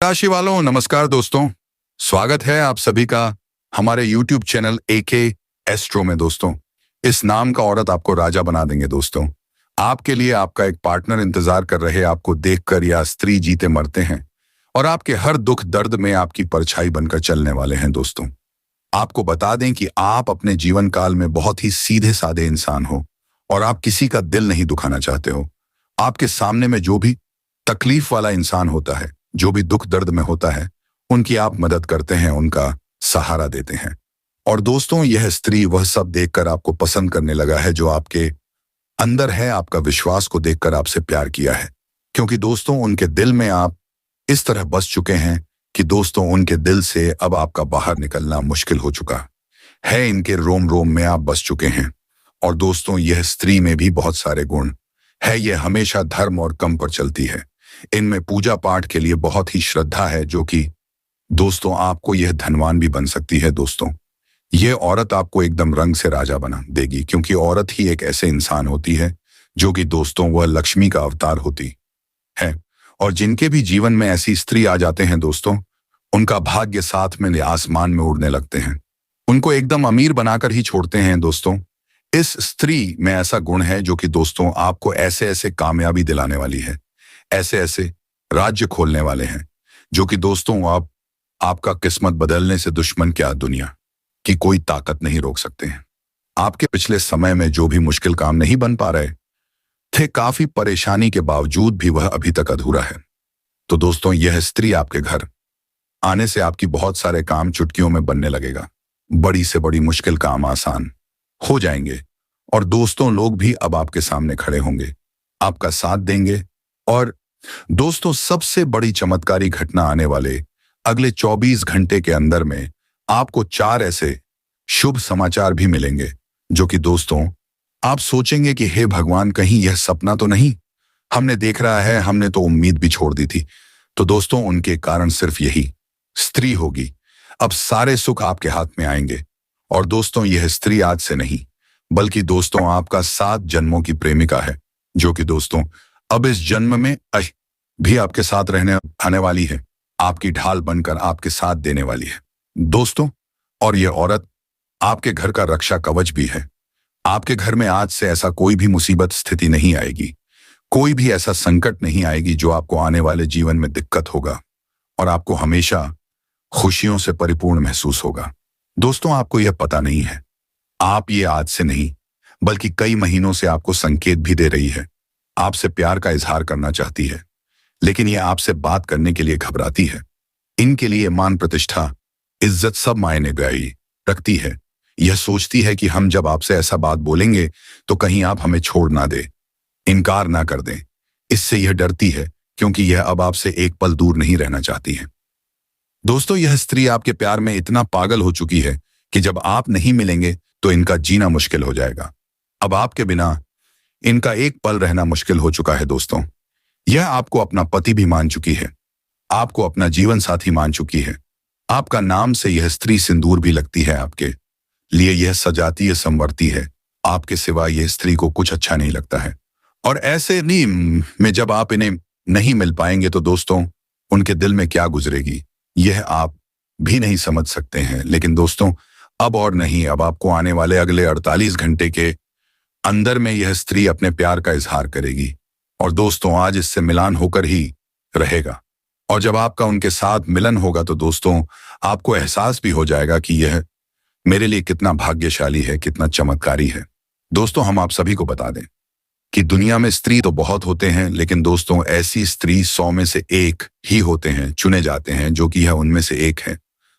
राशि वालों नमस्कार दोस्तों। स्वागत है आप सभी का हमारे YouTube चैनल AK एस्ट्रो में। दोस्तों, इस नाम का औरत आपको राजा बना देंगे। दोस्तों, आपके लिए आपका एक पार्टनर इंतजार कर रहे आपको देखकर, या स्त्री जीते मरते हैं और आपके हर दुख दर्द में आपकी परछाई बनकर चलने वाले हैं। दोस्तों, आपको बता दें कि आप अपने जीवन काल में बहुत ही सीधे साधे इंसान हो और आप किसी का दिल नहीं दुखाना चाहते हो। आपके सामने में जो भी तकलीफ वाला इंसान होता है, जो भी दुख दर्द में होता है, उनकी आप मदद करते हैं, उनका सहारा देते हैं। और दोस्तों, यह स्त्री वह सब देखकर आपको पसंद करने लगा है जो आपके अंदर है, आपका विश्वास को देखकर आपसे प्यार किया है। क्योंकि दोस्तों, उनके दिल में आप इस तरह बस चुके हैं कि दोस्तों, उनके दिल से अब आपका बाहर निकलना मुश्किल हो चुका है। इनके रोम रोम में आप बस चुके हैं। और दोस्तों, यह स्त्री में भी बहुत सारे गुण है। यह हमेशा धर्म और कम पर चलती है। इनमें पूजा पाठ के लिए बहुत ही श्रद्धा है, जो कि दोस्तों आपको यह धनवान भी बन सकती है। दोस्तों, यह औरत आपको एकदम रंग से राजा बना देगी, क्योंकि औरत ही एक ऐसे इंसान होती है जो कि दोस्तों वह लक्ष्मी का अवतार होती है। और जिनके भी जीवन में ऐसी स्त्री आ जाते हैं दोस्तों, उनका भाग्य साथ में आसमान में उड़ने लगते हैं, उनको एकदम अमीर बनाकर ही छोड़ते हैं। दोस्तों, इस स्त्री में ऐसा गुण है जो कि दोस्तों आपको ऐसे ऐसे कामयाबी दिलाने वाली है, ऐसे ऐसे राज्य खोलने वाले हैं, जो कि दोस्तों आपका किस्मत बदलने से दुश्मन क्या दुनिया की कोई ताकत नहीं रोक सकते हैं। आपके पिछले समय में जो भी मुश्किल काम नहीं बन पा रहे थे, काफी परेशानी के बावजूद भी वह अभी तक अधूरा है, तो दोस्तों यह स्त्री आपके घर आने से आपकी बहुत सारे काम चुटकियों में बनने लगेगा। बड़ी से बड़ी मुश्किल काम आसान हो जाएंगे और दोस्तों लोग भी अब आपके सामने खड़े होंगे, आपका साथ देंगे। और दोस्तों, सबसे बड़ी चमत्कारी घटना आने वाले अगले 24 घंटे के अंदर में आपको 4 ऐसे शुभ समाचार भी मिलेंगे, जो कि दोस्तों आप सोचेंगे कि हे भगवान, कहीं यह सपना तो नहीं, हमने देख रहा है, हमने तो उम्मीद भी छोड़ दी थी। तो दोस्तों, उनके कारण सिर्फ यही स्त्री होगी। अब सारे सुख आपके हाथ में आएंगे। और दोस्तों, यह स्त्री आज से नहीं, बल्कि दोस्तों आपका 7 जन्मों की प्रेमिका है, जो कि दोस्तों अब इस जन्म में भी आपके साथ रहने आने वाली है, आपकी ढाल बनकर आपके साथ देने वाली है। दोस्तों, और यह औरत आपके घर का रक्षा कवच भी है। आपके घर में आज से ऐसा कोई भी मुसीबत स्थिति नहीं आएगी, कोई भी ऐसा संकट नहीं आएगी जो आपको आने वाले जीवन में दिक्कत होगा, और आपको हमेशा खुशियों से परिपूर्ण महसूस होगा। दोस्तों, आपको यह पता नहीं है, आप ये आज से नहीं बल्कि कई महीनों से आपको संकेत भी दे रही है, आपसे प्यार का इजहार करना चाहती है, लेकिन यह आपसे बात करने के लिए घबराती है। इनके लिए मान प्रतिष्ठा इज्जत सब मायने रखती है। यह सोचती है कि हम जब आपसे ऐसा बात बोलेंगे तो कहीं आप हमें छोड़ ना दे, इनकार ना कर दें। इससे यह डरती है, क्योंकि यह अब आपसे एक पल दूर नहीं रहना चाहती है। दोस्तों, यह स्त्री आपके प्यार में इतना पागल हो चुकी है कि जब आप नहीं मिलेंगे तो इनका जीना मुश्किल हो जाएगा। अब आपके बिना इनका एक पल रहना मुश्किल हो चुका है। दोस्तों, यह आपको अपना पति भी मान चुकी है, आपको अपना जीवन साथी मान चुकी है। आपका नाम से यह स्त्री सिंदूर भी लगती है, आपके लिए यह सजाती है, संवरती है। आपके सिवा यह स्त्री को कुछ अच्छा नहीं लगता है। और ऐसे नीम में जब आप इन्हें नहीं मिल पाएंगे तो दोस्तों उनके दिल में क्या गुजरेगी, यह आप भी नहीं समझ सकते हैं। लेकिन दोस्तों, अब और नहीं, अब आपको आने वाले अगले 48 घंटे के अंदर में यह स्त्री अपने प्यार का इजहार करेगी। और दोस्तों, आज इससे मिलान होकर ही रहेगा। और जब आपका उनके साथ मिलन होगा तो दोस्तों आपको एहसास भी हो जाएगा कि यह मेरे लिए कितना भाग्यशाली है, कितना चमत्कारी है। दोस्तों, हम आप सभी को बता दें कि दुनिया में स्त्री तो बहुत होते हैं, लेकिन दोस्तों ऐसी स्त्री 100 में से एक ही होते हैं, चुने जाते हैं, जो कि यह उनमें से एक है।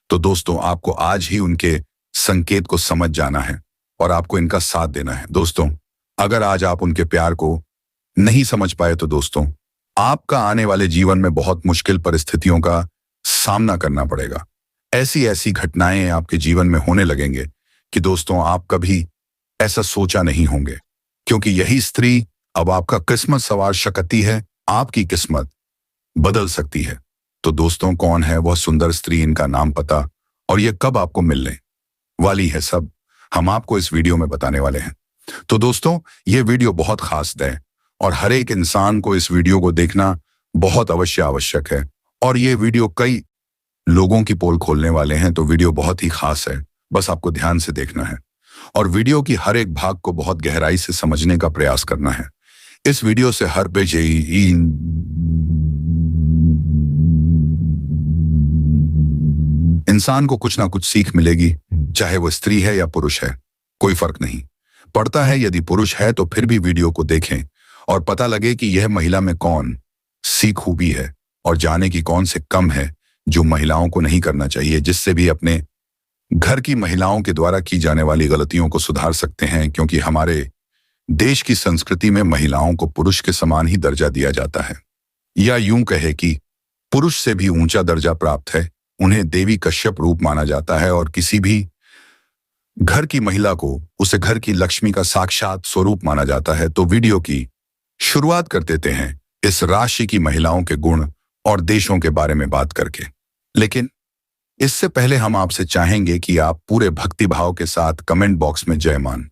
तो दोस्तों, आपको आज ही उनके संकेत को समझ जाना है और आपको इनका साथ देना है। दोस्तों, अगर आज आप उनके प्यार को नहीं समझ पाए तो दोस्तों आपका आने वाले जीवन में बहुत मुश्किल परिस्थितियों का सामना करना पड़ेगा। ऐसी ऐसी घटनाएं आपके जीवन में होने लगेंगे कि दोस्तों आप कभी ऐसा सोचा नहीं होंगे, क्योंकि यही स्त्री अब आपका किस्मत सवार शक्ति है, आपकी किस्मत बदल सकती है। तो दोस्तों, कौन है वह सुंदर स्त्री, इनका नाम, पता और यह कब आपको मिलने वाली है, सब हम आपको इस वीडियो में बताने वाले हैं। तो दोस्तों, यह वीडियो बहुत खास है और हर एक इंसान को इस वीडियो को देखना बहुत आवश्यक है। और ये वीडियो कई लोगों की पोल खोलने वाले हैं, तो वीडियो बहुत ही खास है। बस आपको ध्यान से देखना है और वीडियो की हर एक भाग को बहुत गहराई से समझने का प्रयास करना है। इस वीडियो से हर पेज इंसान को कुछ ना कुछ सीख मिलेगी, चाहे वो स्त्री है या पुरुष है, कोई फर्क नहीं पड़ता है। यदि पुरुष है तो फिर भी वीडियो को देखें और पता लगे कि यह महिला में कौन सी खूबी है और जाने की कौन से कम है जो महिलाओं को नहीं करना चाहिए, जिससे भी अपने घर की महिलाओं के द्वारा की जाने वाली गलतियों को सुधार सकते हैं। क्योंकि हमारे देश की संस्कृति में महिलाओं को पुरुष के समान ही दर्जा दिया जाता है, या यूं कहे कि पुरुष से भी ऊंचा दर्जा प्राप्त है। उन्हें देवी कश्यप रूप माना जाता है और किसी भी घर की महिला को उसे घर की लक्ष्मी का साक्षात स्वरूप माना जाता है। तो वीडियो की शुरुआत कर देते हैं इस राशि की महिलाओं के गुण और देशों के बारे में बात करके। लेकिन इससे पहले हम आपसे चाहेंगे कि आप पूरे भक्ति भाव के साथ कमेंट बॉक्स में जय मान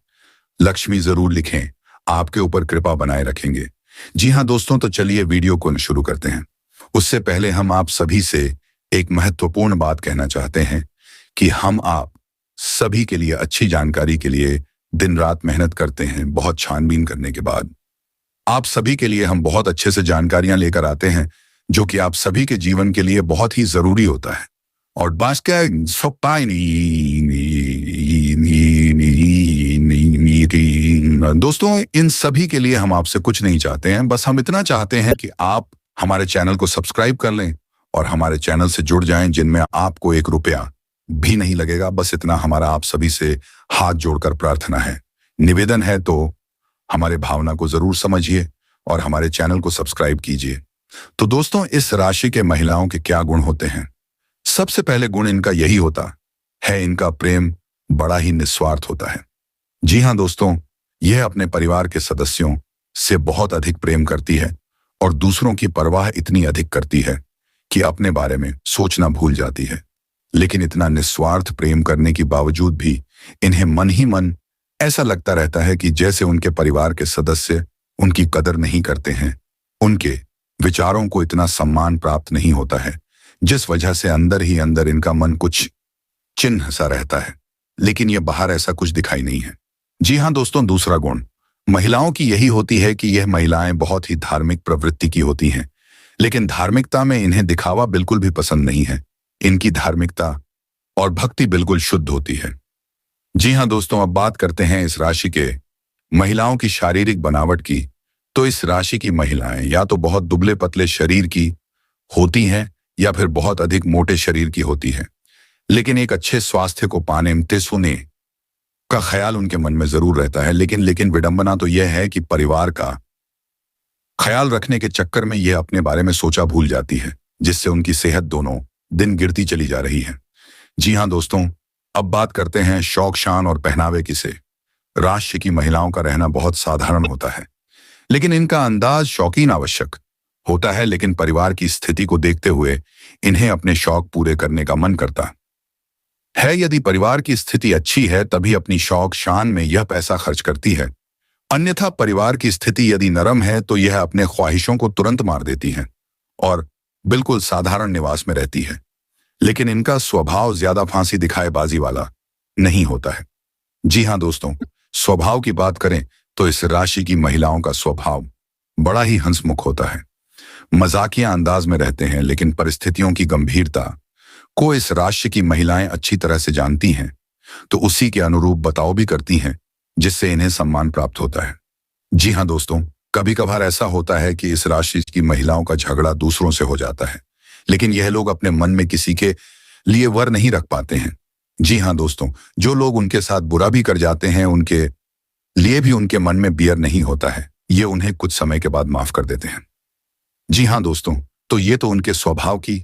लक्ष्मी जरूर लिखें, आपके ऊपर कृपा बनाए रखेंगे। जी हाँ दोस्तों, तो चलिए वीडियो को शुरू करते हैं। उससे पहले हम आप सभी से एक महत्वपूर्ण बात कहना चाहते हैं कि हम आप सभी के लिए अच्छी जानकारी के लिए दिन रात मेहनत करते हैं। बहुत छानबीन करने के बाद आप सभी के लिए हम बहुत अच्छे से जानकारियां लेकर आते हैं, जो कि आप सभी के जीवन के लिए बहुत ही जरूरी होता है। और दोस्तों, इन सभी के लिए हम आपसे कुछ नहीं चाहते हैं, बस हम इतना चाहते हैं कि आप हमारे चैनल को सब्सक्राइब कर लें और हमारे चैनल से जुड़ जाएं, जिनमें आपको 1 रुपया भी नहीं लगेगा। बस इतना हमारा आप सभी से हाथ जोड़कर प्रार्थना है, निवेदन है। तो हमारे भावना को जरूर समझिए और हमारे चैनल को सब्सक्राइब कीजिए। तो दोस्तों, इस राशि के महिलाओं के क्या गुण होते हैं? सबसे पहले गुण इनका यही होता है, इनका प्रेम बड़ा ही निस्वार्थ होता है। जी हाँ दोस्तों, यह अपने परिवार के सदस्यों से बहुत अधिक प्रेम करती है और दूसरों की परवाह इतनी अधिक करती है कि अपने बारे में सोचना भूल जाती है। लेकिन इतना निस्वार्थ प्रेम करने के बावजूद भी इन्हें मन ही मन ऐसा लगता रहता है कि जैसे उनके परिवार के सदस्य उनकी कदर नहीं करते हैं, उनके विचारों को इतना सम्मान प्राप्त नहीं होता है, जिस वजह से अंदर ही अंदर इनका मन कुछ चिन्ह सा रहता है। लेकिन यह बाहर ऐसा कुछ दिखाई नहीं है। जी हाँ दोस्तों, दूसरा गुण महिलाओं की यही होती है कि यह महिलाएं बहुत ही धार्मिक प्रवृत्ति की होती हैं, लेकिन धार्मिकता में इन्हें दिखावा बिल्कुल भी पसंद नहीं है। इनकी धार्मिकता और भक्ति बिल्कुल शुद्ध होती है। जी हाँ दोस्तों, अब बात करते हैं इस राशि के महिलाओं की शारीरिक बनावट की। तो इस राशि की महिलाएं या तो बहुत दुबले पतले शरीर की होती हैं या फिर बहुत अधिक मोटे शरीर की होती है। लेकिन एक अच्छे स्वास्थ्य को पाने में का ख्याल उनके मन में जरूर रहता है। लेकिन विडंबना तो यह है कि परिवार का ख्याल रखने के चक्कर में यह अपने बारे में सोचा भूल जाती है, जिससे उनकी सेहत दोनों दिन गिरती चली जा रही है। जी हाँ दोस्तों, अब बात करते हैं शौक शान और पहनावे की से। राशि की महिलाओं का रहना बहुत साधारण होता है, लेकिन इनका अंदाज शौकीन आवश्यक होता है। लेकिन परिवार की स्थिति को देखते हुए इन्हें अपने शौक पूरे करने का मन करता है। यदि परिवार की स्थिति अच्छी है तभी अपनी शौक शान में यह पैसा खर्च करती है, अन्यथा परिवार की स्थिति यदि नरम है तो यह अपने ख्वाहिशों को तुरंत मार देती है और बिल्कुल साधारण निवास में रहती है। लेकिन इनका स्वभाव ज्यादा फांसी दिखाए बाजी वाला नहीं होता है। जी हाँ दोस्तों, स्वभाव की बात करें तो इस राशि की महिलाओं का स्वभाव बड़ा ही हंसमुख होता है। मजाकिया अंदाज में रहते हैं, लेकिन परिस्थितियों की गंभीरता को इस राशि की महिलाएं अच्छी तरह से जानती हैं, तो उसी के अनुरूप बर्ताव भी करती हैं, जिससे इन्हें सम्मान प्राप्त होता है। जी हाँ दोस्तों, कभी कभार ऐसा होता है कि इस राशि की महिलाओं का झगड़ा दूसरों से हो जाता है, लेकिन यह लोग अपने मन में किसी के लिए वर नहीं रख पाते हैं। जी हाँ दोस्तों, जो लोग उनके साथ बुरा भी कर जाते हैं, उनके लिए भी उनके मन में बियर नहीं होता है। ये उन्हें कुछ समय के बाद माफ कर देते हैं। जी हाँ दोस्तों, तो ये तो उनके स्वभाव की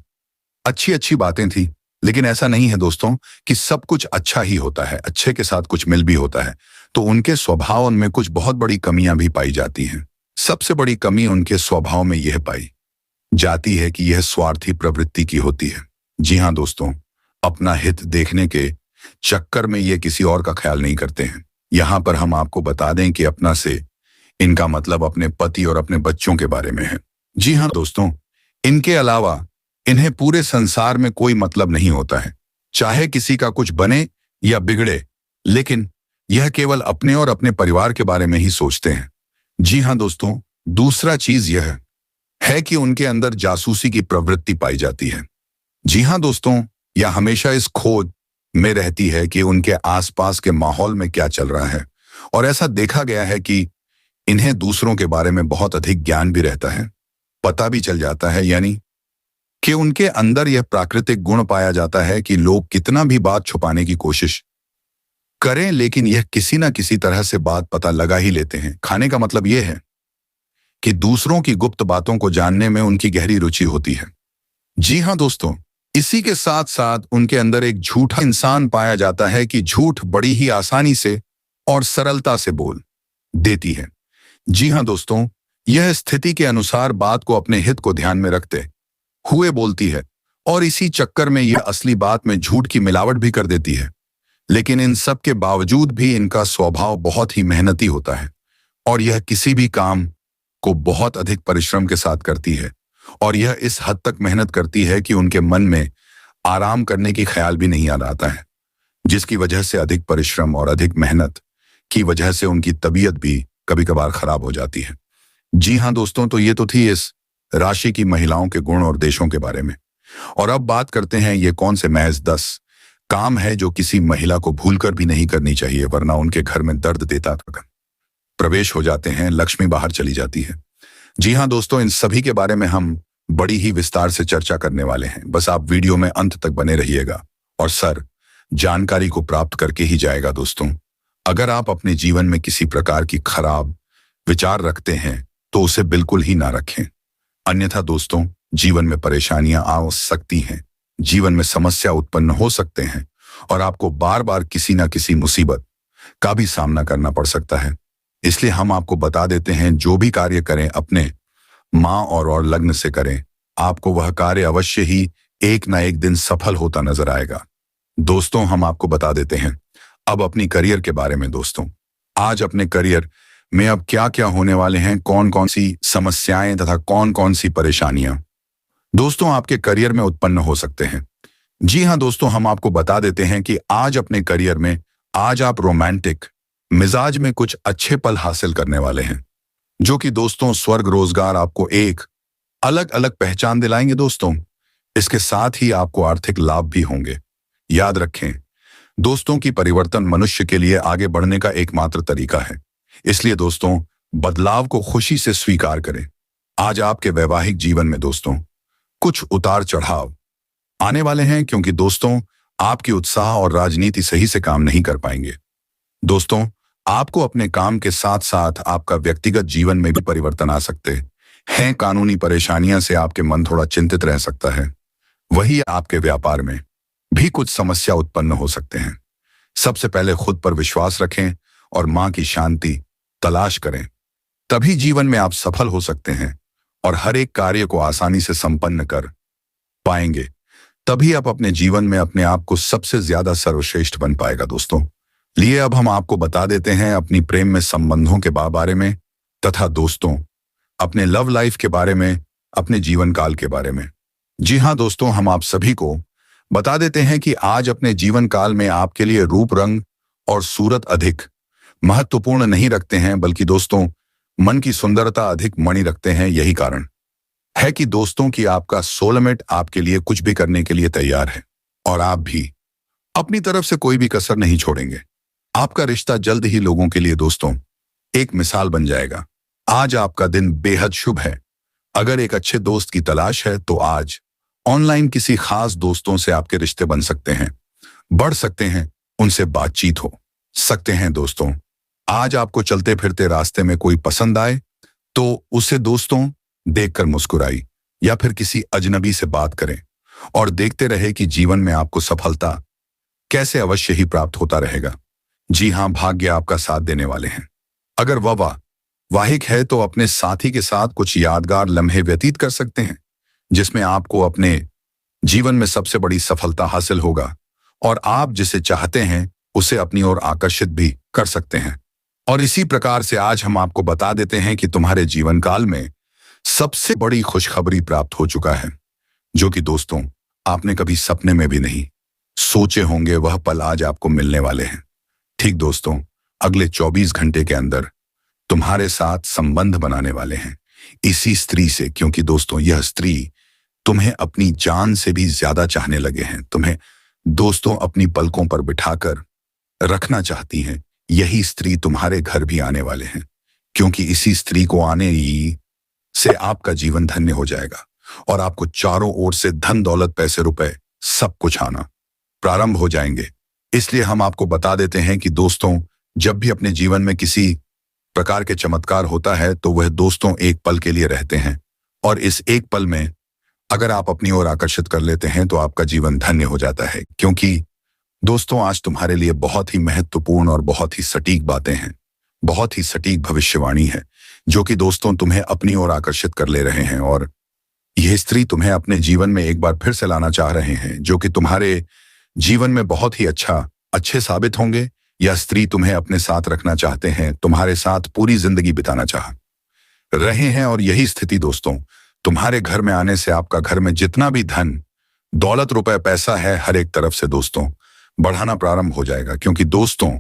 अच्छी बातें थी। लेकिन ऐसा नहीं है दोस्तों कि सब कुछ अच्छा ही होता है, अच्छे के साथ कुछ मिल भी होता है। तो उनके स्वभाव में कुछ बहुत बड़ी कमियां भी पाई जाती हैं। सबसे बड़ी कमी उनके स्वभाव में यह पाई जाती है कि यह स्वार्थी प्रवृत्ति की होती है। जी हाँ दोस्तों, अपना हित देखने के चक्कर में ये किसी और का ख्याल नहीं करते हैं। यहाँ पर हम आपको बता दें कि अपना से इनका मतलब अपने पति और अपने बच्चों के बारे में है। जी हाँ दोस्तों, इनके अलावा इन्हें पूरे संसार में कोई मतलब नहीं होता है, चाहे किसी का कुछ बने या बिगड़े, लेकिन यह केवल अपने और अपने परिवार के बारे में ही सोचते हैं। जी हाँ दोस्तों, दूसरा चीज यह है कि उनके अंदर जासूसी की प्रवृत्ति पाई जाती है। जी हाँ दोस्तों, यह हमेशा इस खोज में रहती है कि उनके आसपास के माहौल में क्या चल रहा है, और ऐसा देखा गया है कि इन्हें दूसरों के बारे में बहुत अधिक ज्ञान भी रहता है, पता भी चल जाता है, यानी कि उनके अंदर यह प्राकृतिक गुण पाया जाता है कि लोग कितना भी बात छुपाने की कोशिश करें, लेकिन यह किसी ना किसी तरह से बात पता लगा ही लेते हैं। खाने का मतलब यह है कि दूसरों की गुप्त बातों को जानने में उनकी गहरी रुचि होती है। जी हाँ दोस्तों, इसी के साथ साथ उनके अंदर एक झूठा इंसान पाया जाता है कि झूठ बड़ी ही आसानी से और सरलता से बोल देती है। जी हाँ दोस्तों, यह स्थिति के अनुसार बात को अपने हित को ध्यान में रखते हुए बोलती है, और इसी चक्कर में यह असली बात में झूठ की मिलावट भी कर देती है। लेकिन इन सब के बावजूद भी इनका स्वभाव बहुत ही मेहनती होता है, और यह किसी भी काम को बहुत अधिक परिश्रम के साथ करती है, और यह इस हद तक मेहनत करती है कि उनके मन में आराम करने की ख्याल भी नहीं आ आता है, जिसकी वजह से अधिक परिश्रम और अधिक मेहनत की वजह से उनकी तबीयत भी कभी कभार खराब हो जाती है। जी हाँ दोस्तों, तो ये तो थी इस राशि की महिलाओं के गुण और देशों के बारे में। और अब बात करते हैं ये कौन से महज 10 काम है जो किसी महिला को भूलकर भी नहीं करनी चाहिए, वरना उनके घर में दर्द देता प्रवेश हो जाते हैं, लक्ष्मी बाहर चली जाती है। जी हाँ दोस्तों, इन सभी के बारे में हम बड़ी ही विस्तार से चर्चा करने वाले हैं। बस आप वीडियो में अंत तक बने रहिएगा, और सर जानकारी को प्राप्त करके ही जाएगा। दोस्तों, अगर आप अपने जीवन में किसी प्रकार की खराब विचार रखते हैं तो उसे बिल्कुल ही ना रखें, अन्यथा दोस्तों जीवन में परेशानियां आ सकती हैं, जीवन में समस्या उत्पन्न हो सकते हैं, और आपको बार बार किसी ना किसी मुसीबत का भी सामना करना पड़ सकता है। इसलिए हम आपको बता देते हैं, जो भी कार्य करें अपने माँ और लग्न से करें, आपको वह कार्य अवश्य ही एक ना एक दिन सफल होता नजर आएगा। दोस्तों, हम आपको बता देते हैं अब अपनी करियर के बारे में। दोस्तों, आज अपने करियर में अब क्या क्या होने वाले हैं, कौन कौन सी समस्याएं तथा कौन कौन सी परेशानियां दोस्तों आपके करियर में उत्पन्न हो सकते हैं। जी हाँ दोस्तों, हम आपको बता देते हैं कि आज अपने करियर में आज आप रोमांटिक मिजाज में कुछ अच्छे पल हासिल करने वाले हैं, जो कि दोस्तों स्वर्ग रोजगार आपको एक अलग अलग पहचान दिलाएंगे। दोस्तों, इसके साथ ही आपको आर्थिक लाभ भी होंगे। याद रखें दोस्तों कि परिवर्तन मनुष्य के लिए आगे बढ़ने का एकमात्र तरीका है, इसलिए दोस्तों बदलाव को खुशी से स्वीकार करें। आज आपके वैवाहिक जीवन में दोस्तों कुछ उतार चढ़ाव आने वाले हैं, क्योंकि दोस्तों आपकी उत्साह और राजनीति सही से काम नहीं कर पाएंगे। दोस्तों, आपको अपने काम के साथ साथ आपका व्यक्तिगत जीवन में भी परिवर्तन आ सकते हैं। कानूनी परेशानियां से आपके मन थोड़ा चिंतित रह सकता है, वही आपके व्यापार में भी कुछ समस्या उत्पन्न हो सकते हैं। सबसे पहले खुद पर विश्वास रखें और मां की शांति तलाश करें, तभी जीवन में आप सफल हो सकते हैं और हर एक कार्य को आसानी से संपन्न कर पाएंगे। तभी आप अपने जीवन में अपने आप को सबसे ज्यादा सर्वश्रेष्ठ बन पाएगा। दोस्तों, लिए अब हम आपको बता देते हैं अपनी प्रेम में संबंधों के बारे में, तथा दोस्तों अपने लव लाइफ के बारे में, अपने जीवन काल के बारे में। जी हाँ दोस्तों, हम आप सभी को बता देते हैं कि आज अपने जीवन काल में आपके लिए रूप, रंग और सूरत अधिक महत्वपूर्ण नहीं रखते हैं, बल्कि दोस्तों मन की सुंदरता अधिक मणि रखते हैं। यही कारण है कि दोस्तों कि आपका सोलमेट आपके लिए कुछ भी करने के लिए तैयार है, और आप भी अपनी तरफ से कोई भी कसर नहीं छोड़ेंगे। आपका रिश्ता जल्द ही लोगों के लिए दोस्तों एक मिसाल बन जाएगा। आज आपका दिन बेहद शुभ है। अगर एक अच्छे दोस्त की तलाश है तो आज ऑनलाइन किसी खास दोस्तों से आपके रिश्ते बन सकते हैं, बढ़ सकते हैं, उनसे बातचीत हो सकते हैं। दोस्तों, आज आपको चलते फिरते रास्ते में कोई पसंद आए तो उसे दोस्तों देखकर मुस्कुराई या फिर किसी अजनबी से बात करें, और देखते रहे कि जीवन में आपको सफलता कैसे अवश्य ही प्राप्त होता रहेगा। जी हाँ, भाग्य आपका साथ देने वाले हैं। अगर वह वाहिक है तो अपने साथी के साथ कुछ यादगार लम्हे व्यतीत कर सकते हैं, जिसमें आपको अपने जीवन में सबसे बड़ी सफलता हासिल होगा, और आप जिसे चाहते हैं उसे अपनी ओर आकर्षित भी कर सकते हैं। और इसी प्रकार से आज हम आपको बता देते हैं कि तुम्हारे जीवन काल में सबसे बड़ी खुशखबरी प्राप्त हो चुका है। जो कि दोस्तों आपने कभी सपने में भी नहीं सोचे होंगे। वह पल आज आपको मिलने वाले हैं। ठीक दोस्तों, अगले 24 घंटे के अंदर तुम्हारे साथ संबंध बनाने वाले हैं इसी स्त्री से, क्योंकि दोस्तों यह स्त्री तुम्हें अपनी जान से भी ज्यादा चाहने लगे हैं। तुम्हें दोस्तों अपनी पलकों पर बिठाकर रखना चाहती हैं। यही स्त्री तुम्हारे घर भी आने वाले हैं, क्योंकि इसी स्त्री को आने ही से आपका जीवन धन्य हो जाएगा और आपको चारों ओर से धन दौलत पैसे रुपए सब कुछ आना प्रारंभ हो जाएंगे। इसलिए हम आपको बता देते हैं कि दोस्तों जब भी अपने जीवन में किसी प्रकार के चमत्कार होता है तो वह दोस्तों एक पल के लिए रहते हैं, और इस एक पल में अगर आप अपनी ओर आकर्षित कर लेते हैं तो आपका जीवन धन्य हो जाता है। क्योंकि दोस्तों आज तुम्हारे लिए बहुत ही महत्वपूर्ण और बहुत ही सटीक बातें हैं, बहुत ही सटीक भविष्यवाणी है, जो कि दोस्तों तुम्हें अपनी ओर आकर्षित कर ले रहे हैं। और यह स्त्री तुम्हें अपने जीवन में एक बार फिर से लाना चाह रहे हैं, जो कि तुम्हारे जीवन में बहुत ही अच्छे साबित होंगे। यह स्त्री तुम्हें अपने साथ रखना चाहते हैं, तुम्हारे साथ पूरी जिंदगी बिताना चाह रहे हैं। और यही स्थिति दोस्तों तुम्हारे घर में आने से आपका घर में जितना भी धन दौलत रुपए पैसा है हर एक तरफ से दोस्तों बढ़ाना प्रारंभ हो जाएगा। क्योंकि दोस्तों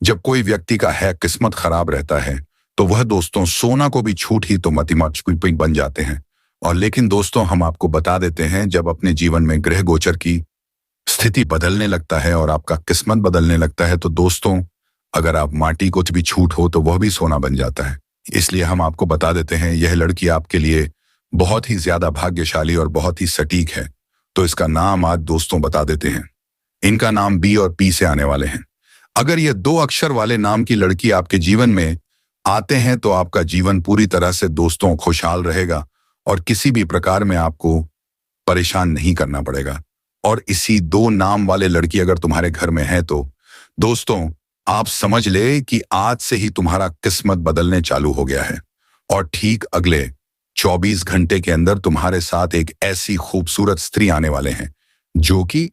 जब कोई व्यक्ति का है किस्मत खराब रहता है तो वह दोस्तों सोना को भी छूट ही तो मतिमर्च बन जाते हैं। और लेकिन दोस्तों हम आपको बता देते हैं, जब अपने जीवन में ग्रह गोचर की स्थिति बदलने लगता है और आपका किस्मत बदलने लगता है तो दोस्तों अगर आप माटी को भी छूट हो तो वह भी सोना बन जाता है। इसलिए हम आपको बता देते हैं यह लड़की आपके लिए बहुत ही ज्यादा भाग्यशाली और बहुत ही सटीक है। तो इसका नाम आज दोस्तों बता देते हैं। इनका नाम बी और पी से आने वाले हैं। अगर ये 2 अक्षर वाले नाम की लड़की आपके जीवन में आते हैं तो आपका जीवन पूरी तरह से दोस्तों खुशहाल रहेगा और किसी भी प्रकार में आपको परेशान नहीं करना पड़ेगा। और इसी 2 नाम वाले लड़की अगर तुम्हारे घर में है तो दोस्तों आप समझ ले कि आज से ही तुम्हारा किस्मत बदलने चालू हो गया है। और ठीक अगले 24 घंटे के अंदर तुम्हारे साथ एक ऐसी खूबसूरत स्त्री आने वाले हैं जो कि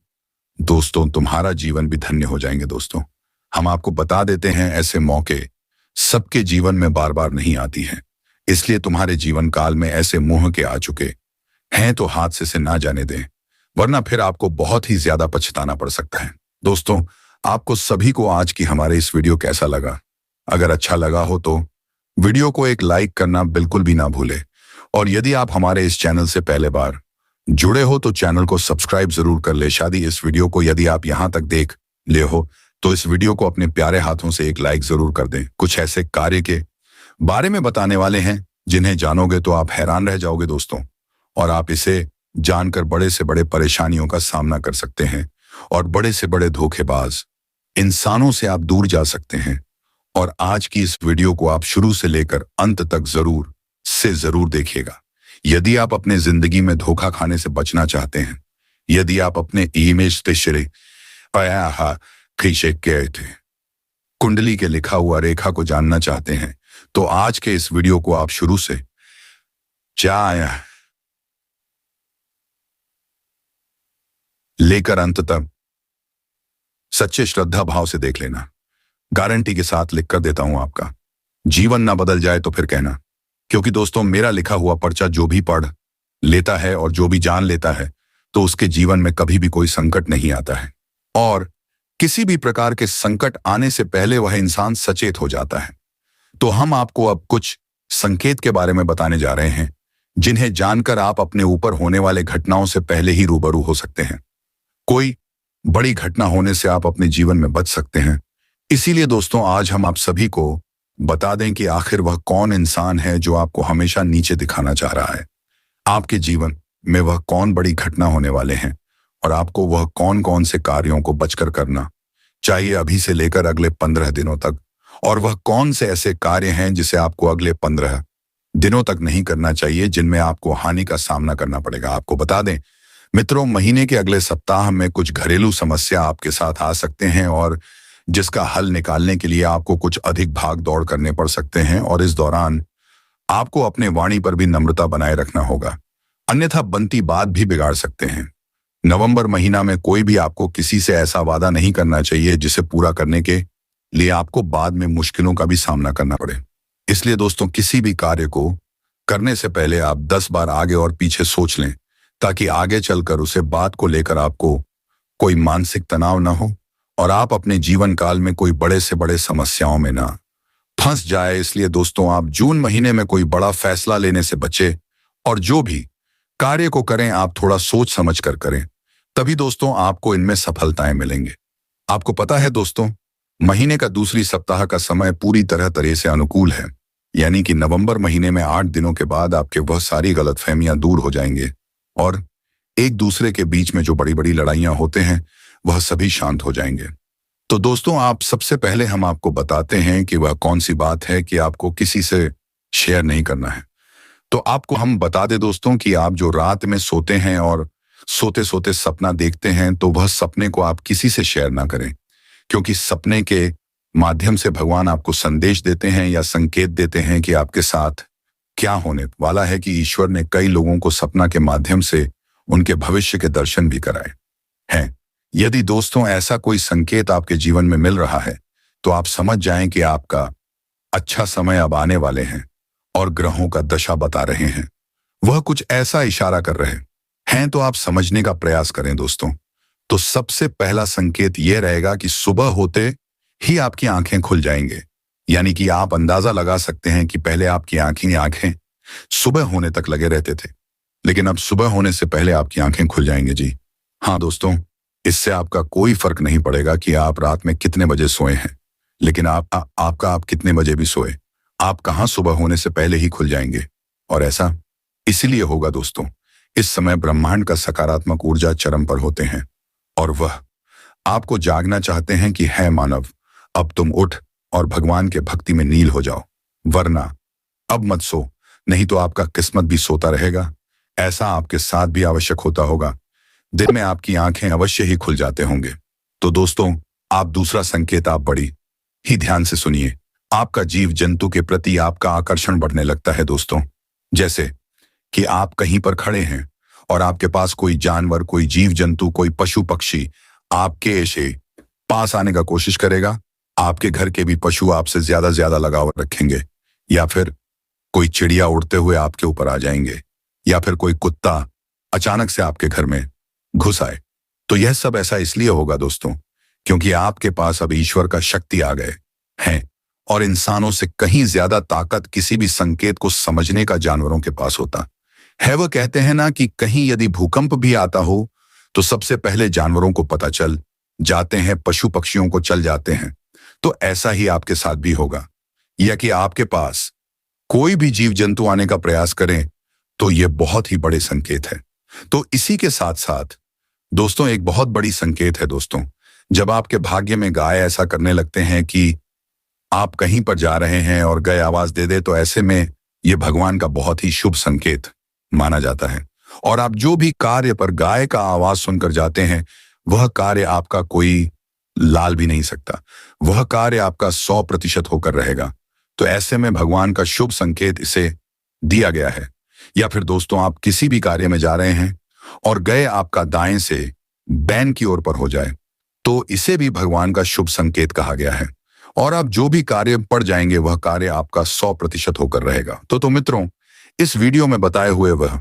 दोस्तों तुम्हारा जीवन भी धन्य हो जाएंगे। दोस्तों हम आपको बता देते हैं ऐसे मौके सबके जीवन में बार बार नहीं आती हैं, इसलिए तुम्हारे जीवन काल में ऐसे मुंह के आ चुके हैं तो हाथ से ना जाने दें, वरना फिर आपको बहुत ही ज्यादा पछताना पड़ सकता है। दोस्तों आपको सभी को आज की हमारे इस वीडियो कैसा लगा? अगर अच्छा लगा हो तो वीडियो को एक लाइक करना बिल्कुल भी ना भूले, और यदि आप हमारे इस चैनल से पहले बार जुड़े हो तो चैनल को सब्सक्राइब जरूर कर ले। शादी इस वीडियो को यदि आप यहां तक देख ले हो तो इस वीडियो को अपने प्यारे हाथों से एक लाइक जरूर कर दें। कुछ ऐसे कार्य के बारे में बताने वाले हैं जिन्हें जानोगे तो आप हैरान रह जाओगे दोस्तों, और आप इसे जानकर बड़े से बड़े परेशानियों का सामना कर सकते हैं और बड़े से बड़े धोखेबाज इंसानों से आप दूर जा सकते हैं। और आज की इस वीडियो को आप शुरू से लेकर अंत तक जरूर देखिएगा। यदि आप अपने जिंदगी में धोखा खाने से बचना चाहते हैं, यदि आप अपने इमेज कुंडली के लिखा हुआ रेखा को जानना चाहते हैं तो आज के इस वीडियो को आप शुरू से लेकर अंत तक सच्चे श्रद्धा भाव से देख लेना। गारंटी के साथ लिख कर देता हूं, आपका जीवन ना बदल जाए तो फिर कहना। क्योंकि दोस्तों मेरा लिखा हुआ पर्चा जो भी पढ़ लेता है और जो भी जान लेता है तो उसके जीवन में कभी भी कोई संकट नहीं आता है, और किसी भी प्रकार के संकट आने से पहले वह इंसान सचेत हो जाता है। तो हम आपको अब कुछ संकेत के बारे में बताने जा रहे हैं जिन्हें जानकर आप अपने ऊपर होने वाले घटनाओं से पहले ही रूबरू हो सकते हैं। कोई बड़ी घटना होने से आप अपने जीवन में बच सकते हैं। इसीलिए दोस्तों आज हम आप सभी को बता दें कि आखिर वह कौन इंसान है जो आपको हमेशा नीचे दिखाना चाह रहा है। आपके जीवन में वह कौन बड़ी घटना होने वाले हैं और आपको वह कौन कौन से कार्यों को बचकर करना चाहिए अभी से लेकर अगले 15 दिनों तक, और वह कौन से ऐसे कार्य हैं जिसे आपको अगले 15 दिनों तक नहीं करना चाहिए, जिनमें आपको हानि का सामना करना पड़ेगा। आपको बता दें मित्रों, महीने के अगले सप्ताह में कुछ घरेलू समस्या आपके साथ आ सकते हैं और जिसका हल निकालने के लिए आपको कुछ अधिक भाग दौड़ करने पड़ सकते हैं, और इस दौरान आपको अपने वाणी पर भी नम्रता बनाए रखना होगा, अन्यथा बनती बात भी बिगाड़ सकते हैं। नवंबर महीना में कोई भी आपको किसी से ऐसा वादा नहीं करना चाहिए जिसे पूरा करने के लिए आपको बाद में मुश्किलों का भी सामना करना पड़े। इसलिए दोस्तों किसी भी कार्य को करने से पहले आप 10 बार आगे और पीछे सोच लें ताकि आगे चलकर उसे बात को लेकर आपको कोई मानसिक तनाव ना हो और आप अपने जीवन काल में कोई बड़े से बड़े समस्याओं में ना फंस जाए। इसलिए दोस्तों, आप जून महीने में कोई बड़ा फैसला लेने से बचे और जो भी कार्य को करें आप थोड़ा सोच समझ कर करें, तभी दोस्तों आपको इनमें सफलताएं मिलेंगे। आपको पता है दोस्तों, महीने का दूसरी सप्ताह का समय पूरी तरह से अनुकूल है, यानी कि नवंबर महीने में 8 दिनों के बाद आपके वह सारी गलतफहमियां दूर हो जाएंगे और एक दूसरे के बीच में जो बड़ी बड़ी लड़ाइयां होते हैं वह सभी शांत हो जाएंगे। तो दोस्तों, आप सबसे पहले हम आपको बताते हैं कि वह कौन सी बात है कि आपको किसी से शेयर नहीं करना है। तो आपको हम बता दें दोस्तों कि आप जो रात में सोते हैं और सोते सोते सपना देखते हैं, तो वह सपने को आप किसी से शेयर ना करें, क्योंकि सपने के माध्यम से भगवान आपको संदेश देते हैं या संकेत देते हैं कि आपके साथ क्या होने वाला है। कि ईश्वर ने कई लोगों को सपना के माध्यम से उनके भविष्य के दर्शन भी कराए हैं। यदि दोस्तों ऐसा कोई संकेत आपके जीवन में मिल रहा है, तो आप समझ जाएं कि आपका अच्छा समय अब आने वाले हैं और ग्रहों का दशा बता रहे हैं, वह कुछ ऐसा इशारा कर रहे हैं। तो आप समझने का प्रयास करें दोस्तों। तो सबसे पहला संकेत यह रहेगा कि सुबह होते ही आपकी आंखें खुल जाएंगे, यानी कि आप अंदाजा लगा सकते हैं कि पहले आपकी आंखें सुबह होने तक लगे रहते थे, लेकिन अब सुबह होने से पहले आपकी आंखें खुल जाएंगे जी। हाँ दोस्तों, इससे आपका कोई फर्क नहीं पड़ेगा कि आप रात में कितने बजे सोए हैं, लेकिन आप कितने बजे भी सोए, आप कहां सुबह होने से पहले ही खुल जाएंगे। और ऐसा इसलिए होगा दोस्तों, इस समय ब्रह्मांड का सकारात्मक ऊर्जा चरम पर होते हैं और वह आपको जागना चाहते हैं कि है मानव, अब तुम उठ और भगवान के भक्ति में नील हो जाओ, वरना अब मत सो, नहीं तो आपका किस्मत भी सोता रहेगा। ऐसा आपके साथ भी आवश्यक होता होगा, दिन में आपकी आंखें अवश्य ही खुल जाते होंगे। तो दोस्तों, आप दूसरा संकेत आप बड़ी ही ध्यान से सुनिए। आपका जीव जंतु के प्रति आपका आकर्षण बढ़ने लगता है दोस्तों। जैसे कि आप कहीं पर खड़े हैं और आपके पास कोई जानवर, कोई जीव जंतु, कोई पशु पक्षी आपके ऐसे पास आने का कोशिश करेगा, आपके घर के भी पशु आपसे ज्यादा लगाव रखेंगे, या फिर कोई चिड़िया उड़ते हुए आपके ऊपर आ जाएंगे, या फिर कोई कुत्ता अचानक से आपके घर में घुस आए। तो यह सब ऐसा इसलिए होगा दोस्तों, क्योंकि आपके पास अब ईश्वर का शक्ति आ गए हैं और इंसानों से कहीं ज्यादा ताकत किसी भी संकेत को समझने का जानवरों के पास होता है। वह कहते हैं ना कि कहीं यदि भूकंप भी आता हो तो सबसे पहले जानवरों को पता चल जाते हैं, पशु पक्षियों को चल जाते हैं। तो ऐसा ही आपके साथ भी होगा, या कि आपके पास कोई भी जीव जंतु आने का प्रयास करें, तो यह बहुत ही बड़े संकेत है। तो इसी के साथ साथ दोस्तों एक बहुत बड़ी संकेत है दोस्तों, जब आपके भाग्य में गाय ऐसा करने लगते हैं कि आप कहीं पर जा रहे हैं और गाय आवाज दे दे, तो ऐसे में यह भगवान का बहुत ही शुभ संकेत माना जाता है। और आप जो भी कार्य पर गाय का आवाज सुनकर जाते हैं, वह कार्य आपका कोई लाल भी नहीं सकता, वह कार्य आपका 100% होकर रहेगा। तो ऐसे में भगवान का शुभ संकेत इसे दिया गया है। या फिर दोस्तों, आप किसी भी कार्य में जा रहे हैं और गए आपका दाएं से बैन की ओर पर हो जाए, तो इसे भी भगवान का शुभ संकेत कहा गया है। और आप जो भी कार्य पड़ जाएंगे, वह कार्य आपका 100% होकर रहेगा। तो मित्रों, इस वीडियो में बताए हुए वह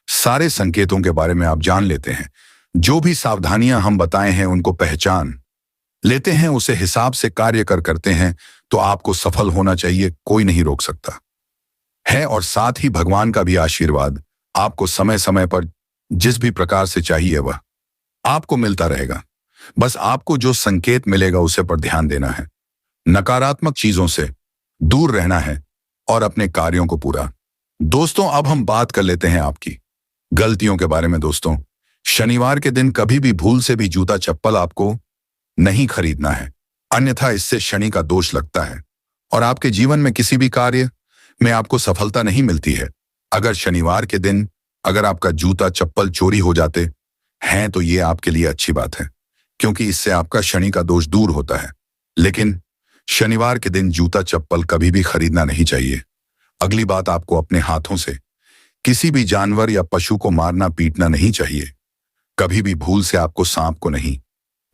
सारे संकेतों के बारे में आप जान लेते हैं। जो भी सावधानियां हम बताए हैं उनको पहचान लेते हैं, उसे हिसाब से कार्य करते हैं, तो आपको सफल होना चाहिए, कोई नहीं रोक सकता है। और साथ ही भगवान का भी आशीर्वाद आपको समय समय पर जिस भी प्रकार से चाहिए वह आपको मिलता रहेगा। बस आपको जो संकेत मिलेगा उसे पर ध्यान देना है, नकारात्मक चीजों से दूर रहना है और अपने कार्यों को पूरा। दोस्तों, अब हम बात कर लेते हैं आपकी गलतियों के बारे में। दोस्तों, शनिवार के दिन कभी भी भूल से भी जूता चप्पल आपको नहीं खरीदना है, अन्यथा इससे शनि का दोष लगता है और आपके जीवन में किसी भी कार्य में आपको सफलता नहीं मिलती है। अगर शनिवार के दिन अगर आपका जूता चप्पल चोरी हो जाते हैं, तो ये आपके लिए अच्छी बात है, क्योंकि इससे आपका शनि का दोष दूर होता है। लेकिन शनिवार के दिन जूता चप्पल कभी भी खरीदना नहीं चाहिए। अगली बात, आपको अपने हाथों से किसी भी जानवर या पशु को मारना पीटना नहीं चाहिए। कभी भी भूल से आपको सांप को नहीं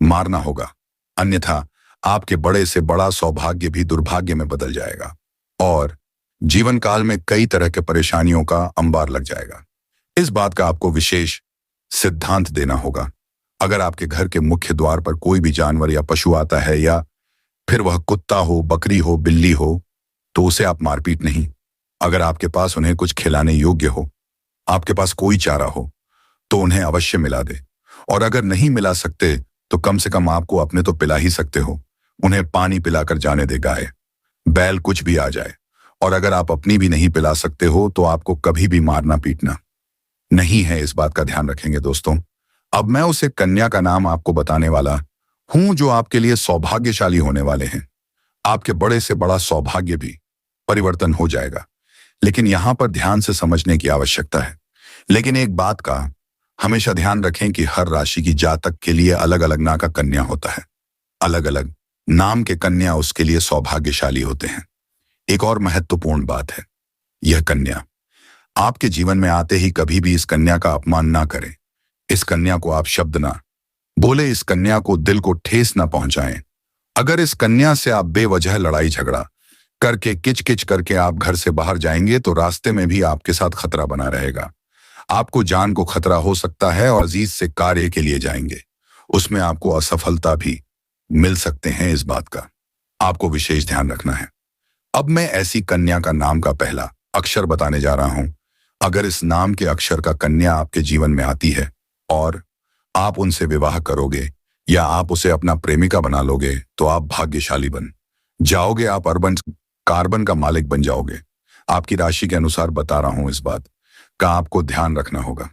मारना होगा, अन्यथा आपके बड़े से बड़ा सौभाग्य भी दुर्भाग्य में बदल जाएगा और जीवन काल में कई तरह के परेशानियों का अंबार लग जाएगा। इस बात का आपको विशेष सिद्धांत देना होगा। अगर आपके घर के मुख्य द्वार पर कोई भी जानवर या पशु आता है, या फिर वह कुत्ता हो, बकरी हो, बिल्ली हो, तो उसे आप मारपीट नहीं। अगर आपके पास उन्हें कुछ खिलाने योग्य हो, आपके पास कोई चारा हो, तो उन्हें अवश्य मिला दे। और अगर नहीं मिला सकते तो कम से कम आपको अपने तो पिला ही सकते हो। उन्हें पानी पिलाकर जाने दे। गाय, बैल, कुछ भी आ जाए। और अगर आप अपनी भी नहीं पिला सकते हो तो आपको कभी भी मारना पीटना नहीं है, इस बात का ध्यान रखेंगे दोस्तों। अब मैं उसे कन्या का नाम आपको बताने वाला हूं जो आपके लिए सौभाग्यशाली होने वाले हैं। आपके बड़े से बड़ा सौभाग्य भी परिवर्तन हो जाएगा, लेकिन यहां पर ध्यान से समझने की आवश्यकता है। लेकिन एक बात का हमेशा ध्यान रखें कि हर राशि की जातक के लिए अलग अलग नाम का कन्या होता है। अलग अलग नाम के कन्या उसके लिए सौभाग्यशाली होते हैं। एक और महत्वपूर्ण बात है, यह कन्या आपके जीवन में आते ही कभी भी इस कन्या का अपमान ना करें। इस कन्या को आप शब्द ना बोले, इस कन्या को दिल को ठेस ना पहुंचाएं। अगर इस कन्या से आप बेवजह लड़ाई झगड़ा करके, किच किच करके आप घर से बाहर जाएंगे तो रास्ते में भी आपके साथ खतरा बना रहेगा। आपको जान को खतरा हो सकता है और अजीज से कार्य के लिए जाएंगे, उसमें आपको असफलता भी मिल सकते हैं। इस बात का आपको विशेष ध्यान रखना है। अब मैं ऐसी कन्या का नाम का पहला अक्षर बताने जा रहा हूं। अगर इस नाम के अक्षर का कन्या आपके जीवन में आती है और आप उनसे विवाह करोगे या आप उसे अपना प्रेमिका बना लोगे तो आप भाग्यशाली बन जाओगे। आप अर्बन कार्बन का मालिक बन जाओगे। आपकी राशि के अनुसार बता रहा हूं, इस बात का आपको ध्यान रखना होगा।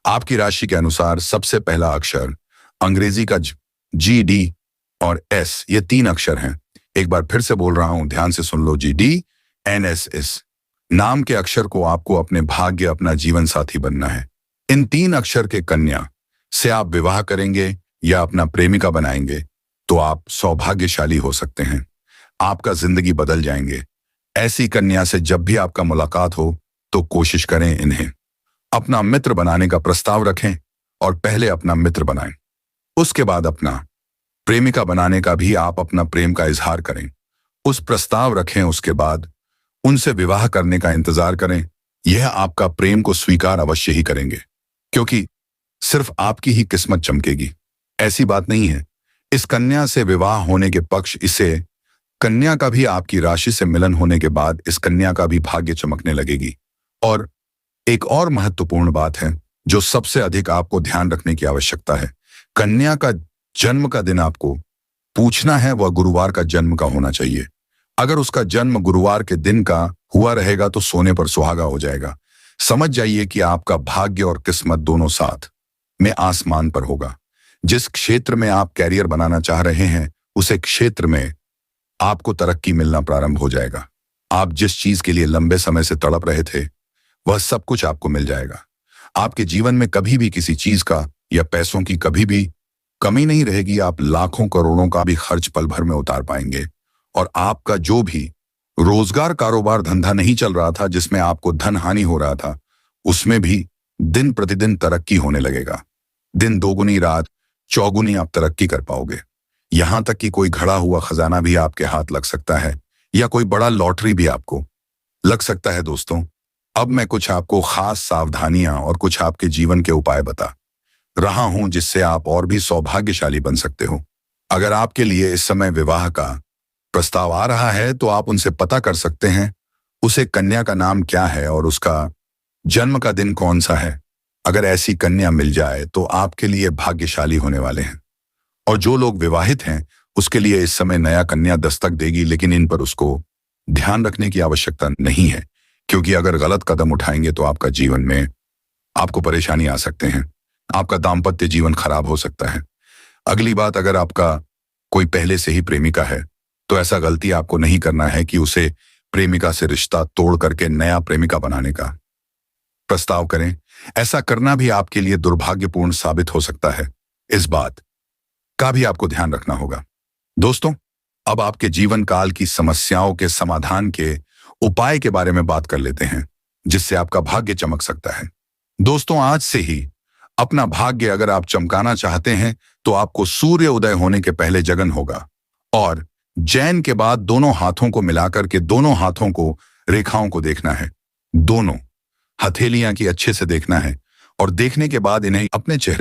आपकी राशि के अनुसार सबसे पहला अक्षर अंग्रेजी का जी, डी और एस, ये 3 अक्षर हैं। एक बार फिर से बोल रहा हूं, ध्यान से सुन लो। जी, डी, एन, एस, एस नाम के अक्षर को आपको अपने भाग्य, अपना जीवन साथी बनना है। इन 3 अक्षर के कन्या से आप विवाह करेंगे या अपना प्रेमिका बनाएंगे तो आप सौभाग्यशाली हो सकते हैं। आपका जिंदगी बदल जाएंगे। ऐसी कन्या से जब भी आपका मुलाकात हो तो कोशिश करें इन्हें अपना मित्र बनाने का प्रस्ताव रखें और पहले अपना मित्र बनाएं, उसके बाद अपना प्रेमिका बनाने का भी आप अपना प्रेम का इजहार करें, उस प्रस्ताव रखें, उसके बाद उनसे विवाह करने का इंतजार करें। यह आपका प्रेम को स्वीकार अवश्य ही करेंगे, क्योंकि सिर्फ आपकी ही किस्मत चमकेगी। ऐसी बात नहीं है। इस कन्या से विवाह होने के पक्ष, इसे कन्या का भी आपकी राशि से मिलन होने के बाद इस कन्या का भी भाग्य चमकने लगेगी। और एक और महत्वपूर्ण बात है जो सबसे अधिक आपको ध्यान रखने की आवश्यकता है। कन्या का जन्म का दिन आपको पूछना है, वह गुरुवार का जन्म का होना चाहिए। अगर उसका जन्म गुरुवार के दिन का हुआ रहेगा तो सोने पर सुहागा हो जाएगा। समझ जाइए कि आपका भाग्य और किस्मत दोनों साथ में आसमान पर होगा। जिस क्षेत्र में आप कैरियर बनाना चाह रहे हैं, उसे क्षेत्र में आपको तरक्की मिलना प्रारंभ हो जाएगा। आप जिस चीज के लिए लंबे समय से तड़प रहे थे, वह सब कुछ आपको मिल जाएगा। आपके जीवन में कभी भी किसी चीज का या पैसों की कभी भी कमी नहीं रहेगी। आप लाखों करोड़ों का भी खर्च पल भर में उतार पाएंगे। और आपका जो भी रोजगार, कारोबार, धंधा नहीं चल रहा था, जिसमें आपको धन हानि हो रहा था, उसमें भी दिन प्रतिदिन तरक्की होने लगेगा। दिन दोगुनी, रात चौगुनी आप तरक्की कर पाओगे। यहां तक कि कोई घड़ा हुआ खजाना भी आपके हाथ लग सकता है या कोई बड़ा लॉटरी भी आपको लग सकता है। दोस्तों, अब मैं कुछ आपको खास सावधानियां और कुछ आपके जीवन के उपाय बता रहा हूं जिससे आप और भी सौभाग्यशाली बन सकते हो। अगर आपके लिए इस समय विवाह का प्रस्ताव आ रहा है तो आप उनसे पता कर सकते हैं उसे कन्या का नाम क्या है और उसका जन्म का दिन कौन सा है। अगर ऐसी कन्या मिल जाए तो आपके लिए भाग्यशाली होने वाले हैं। और जो लोग विवाहित हैं उसके लिए इस समय नया कन्या दस्तक देगी, लेकिन इन पर उसको ध्यान रखने की आवश्यकता नहीं है, क्योंकि अगर गलत कदम उठाएंगे तो आपका जीवन में आपको परेशानी आ सकते हैं। आपका दाम्पत्य जीवन खराब हो सकता है। अगली बात, अगर आपका कोई पहले से ही प्रेमिका है तो ऐसा गलती आपको नहीं करना है कि उसे प्रेमिका से रिश्ता तोड़ करके नया प्रेमिका बनाने का प्रस्ताव करें। ऐसा करना भी आपके लिए दुर्भाग्यपूर्ण साबित हो सकता है। इस बात का भी आपको ध्यान रखना होगा। दोस्तों, अब आपके जीवन काल की समस्याओं के समाधान के उपाय के बारे में बात कर लेते हैं, जिससे आपका भाग्य चमक सकता है। दोस्तों, आज से ही अपना भाग्य अगर आप चमकाना चाहते हैं तो आपको सूर्य उदय होने के पहले जगन होगा और जैन के बाद दोनों हाथों को मिलाकर के दोनों हाथों को रेखाओं को देखना है। दोनों हथेलियां की अच्छे से देखना है और देखने के बाद इन्हें अपने चेहरे